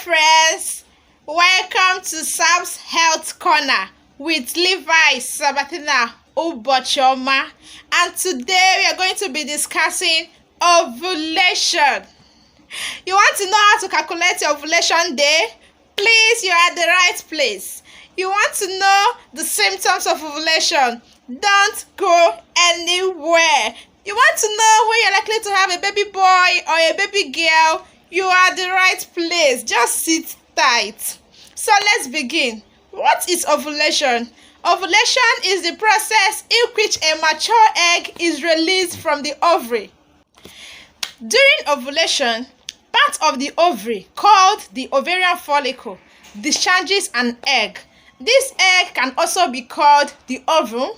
friends, welcome to Sam's Health Corner with Levi Sabatina Ubochoma, and today we are going to be discussing ovulation. You want to know how to calculate your ovulation day? Please, you're at the right place. You want to know the symptoms of ovulation? Don't go anywhere. You want to know when you're likely to have a baby boy or a baby girl? You are at the right place. Just sit tight. So let's begin. What is ovulation? Ovulation is the process in which a mature egg is released from the ovary. During ovulation, part of the ovary, called the ovarian follicle, discharges an egg. This egg can also be called the ovum,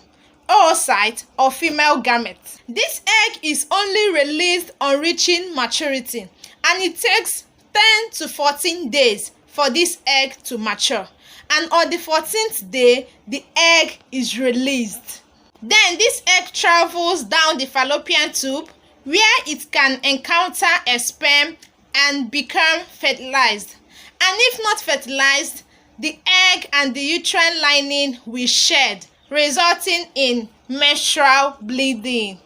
oocyte, or female gamete. This egg is only released on reaching maturity, and it takes 10 to 14 days for this egg to mature. And on the 14th day, the egg is released. Then this egg travels down the fallopian tube, where it can encounter a sperm and become fertilized. And if not fertilized, the egg and the uterine lining will shed, resulting in menstrual bleeding.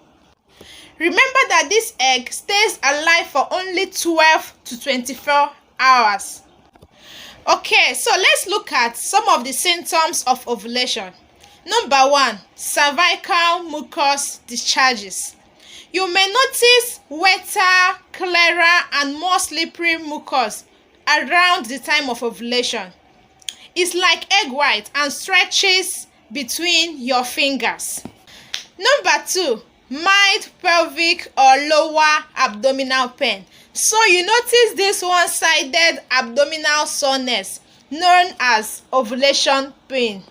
Remember that this egg stays alive for only 12 to 24 hours. Okay, so let's look at some of the symptoms of ovulation. Number 1, cervical mucus discharges. You may notice wetter, clearer, and more slippery mucus around the time of ovulation. It's like egg white and stretches between your fingers. Number 2, mild pelvic or lower abdominal pain. So you notice this one-sided abdominal soreness known as ovulation pain.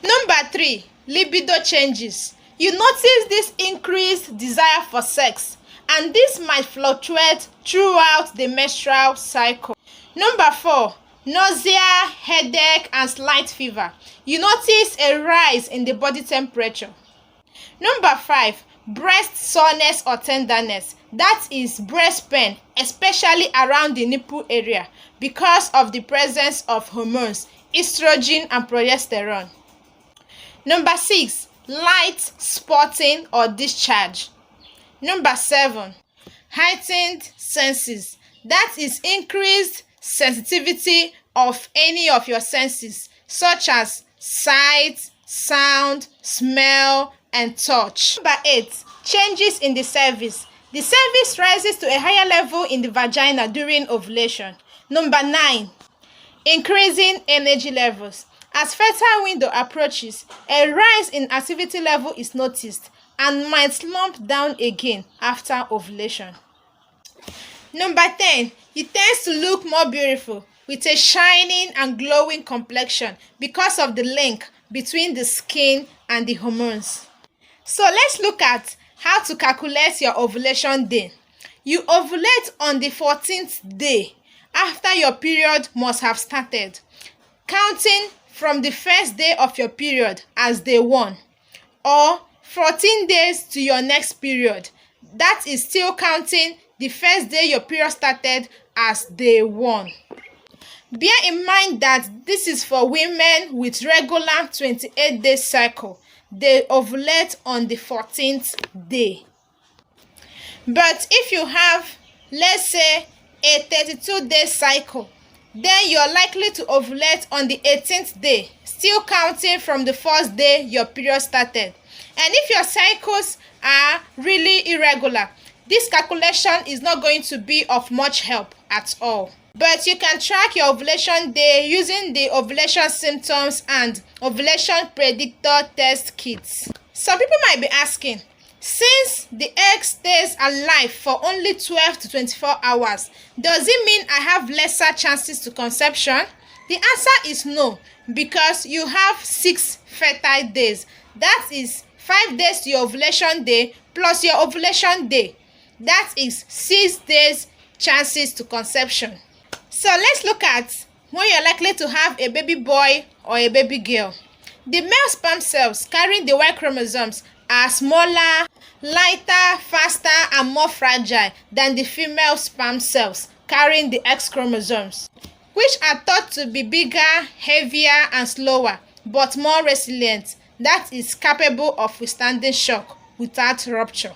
Number 3, libido changes. You notice this increased desire for sex, and this might fluctuate throughout the menstrual cycle. Number 4, nausea, headache, and slight fever. You notice a rise in the body temperature. Number 5, breast soreness or tenderness. That is breast pain, especially around the nipple area, because of the presence of hormones, estrogen and progesterone. Number 6, light spotting or discharge. Number 7, heightened senses. That is increased sensitivity of any of your senses, such as sight, sound, smell, and touch. Number 8, changes in the cervix. The cervix rises to a higher level in the vagina during ovulation. Number 9, increasing energy levels. As fertile window approaches, a rise in activity level is noticed and might slump down again after ovulation. Number 10, it tends to look more beautiful with a shining and glowing complexion because of the link between the skin and the hormones. So let's look at how to calculate your ovulation day. You ovulate on the 14th day after your period must have started, counting from the first day of your period as day 1, or 14 days to your next period. That is still counting the first day your period started as day 1. Bear in mind that this is for women with regular 28-day cycle. They ovulate on the 14th day. But if you have, let's say, a 32-day cycle, then you're likely to ovulate on the 18th day, still counting from the first day your period started. And if your cycles are really irregular, this calculation is not going to be of much help at all. But you can track your ovulation day using the ovulation symptoms and ovulation predictor test kits. Some people might be asking, since the egg stays alive for only 12 to 24 hours, does it mean I have lesser chances to conception? The answer is no, because you have 6 fertile days. That is 5 days to your ovulation day plus your ovulation day. That is 6 days chances to conception. So let's look at when you're likely to have a baby boy or a baby girl. The male sperm cells carrying the Y chromosomes are smaller, lighter, faster, and more fragile than the female sperm cells carrying the X chromosomes. which are thought to be bigger, heavier, and slower, but more resilient, that is capable of withstanding shock without rupture.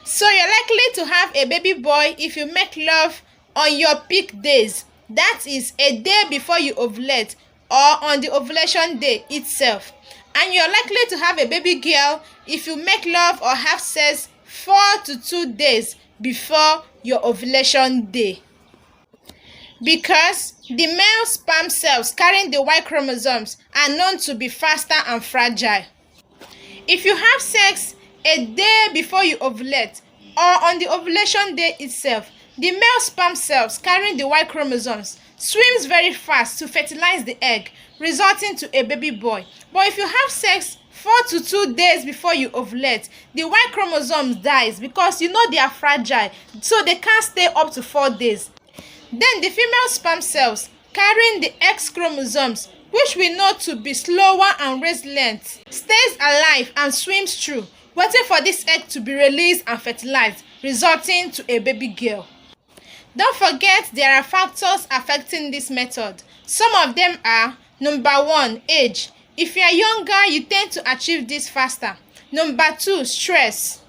So you're likely to have a baby boy if you make love on your peak days, that is a day before you ovulate or on the ovulation day itself. And you're likely to have a baby girl if you make love or have sex 4 to 2 days before your ovulation day. Because the male sperm cells carrying the Y chromosomes are known to be faster and fragile. If you have sex a day before you ovulate or on the ovulation day itself, the male sperm cells carrying the Y chromosomes swims very fast to fertilize the egg, resulting to a baby boy. But if you have sex 4 to 2 days before you ovulate, the Y chromosomes dies because they are fragile, so they can't stay up to 4 days. Then the female sperm cells carrying the X chromosomes, which we know to be slower and resilient, stays alive and swims through, waiting for this egg to be released and fertilized, resulting to a baby girl. Don't forget there are factors affecting this method. Some of them are: number 1, age. If you are younger, you tend to achieve this faster. Number 2, stress.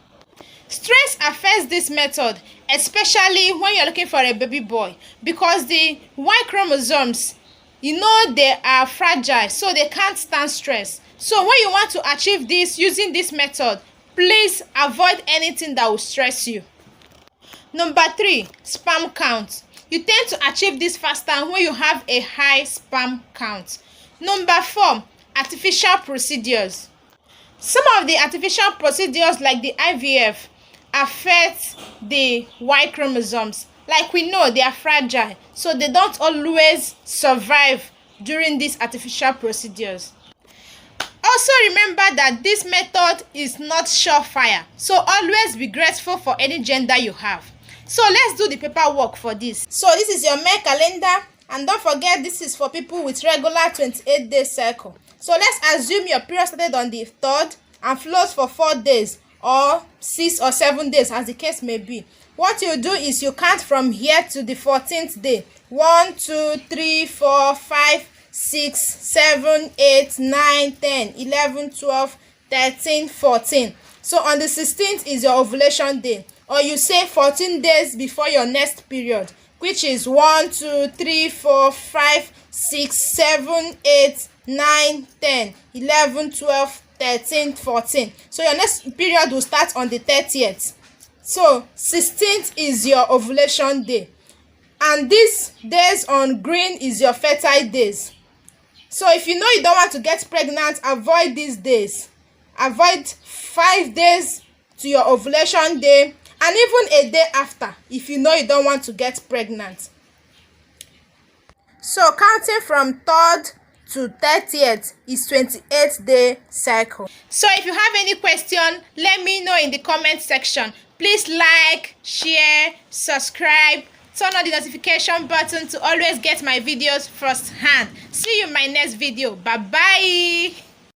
Stress affects this method, especially when you're looking for a baby boy, because the Y chromosomes, they are fragile, so they can't stand stress. So when you want to achieve this using this method, please avoid anything that will stress you. Number 3, sperm count. You tend to achieve this faster when you have a high sperm count. Number 4, artificial procedures. Some of the artificial procedures like the IVF affect the Y chromosomes. Like we know, they are fragile, so they don't always survive during these artificial procedures. Also remember that this method is not surefire, so always be grateful for any gender you have. So let's do the paperwork for this. So this is your male calendar, and don't forget this is for people with regular 28-day cycle. So let's assume your period started on the 3rd and flows for 4 days or 6 or 7 days, as the case may be. What you do is you count from here to the 14th day. 1, 2, 3, 4, 5, 6, 7, 8, 9, 10, 11, 12, 13, 14. So on the 16th is your ovulation day, or you say 14 days before your next period, which is 1, 2, 3, 4, 5, 6, 7, 8, 9, 10, 11, 12, 13, 14. So your next period will start on the 30th. So 16th is your ovulation day, and these days on green is your fertile days. So if you don't want to get pregnant, avoid these days. Avoid 5 days to your ovulation day, and even a day after if you don't want to get pregnant. So counting from 3rd to 30th is 28-day cycle. So if you have any question, let me know in the comment section. Please like, share, subscribe, turn on the notification button to always get my videos first hand. See you in my next video. Bye bye.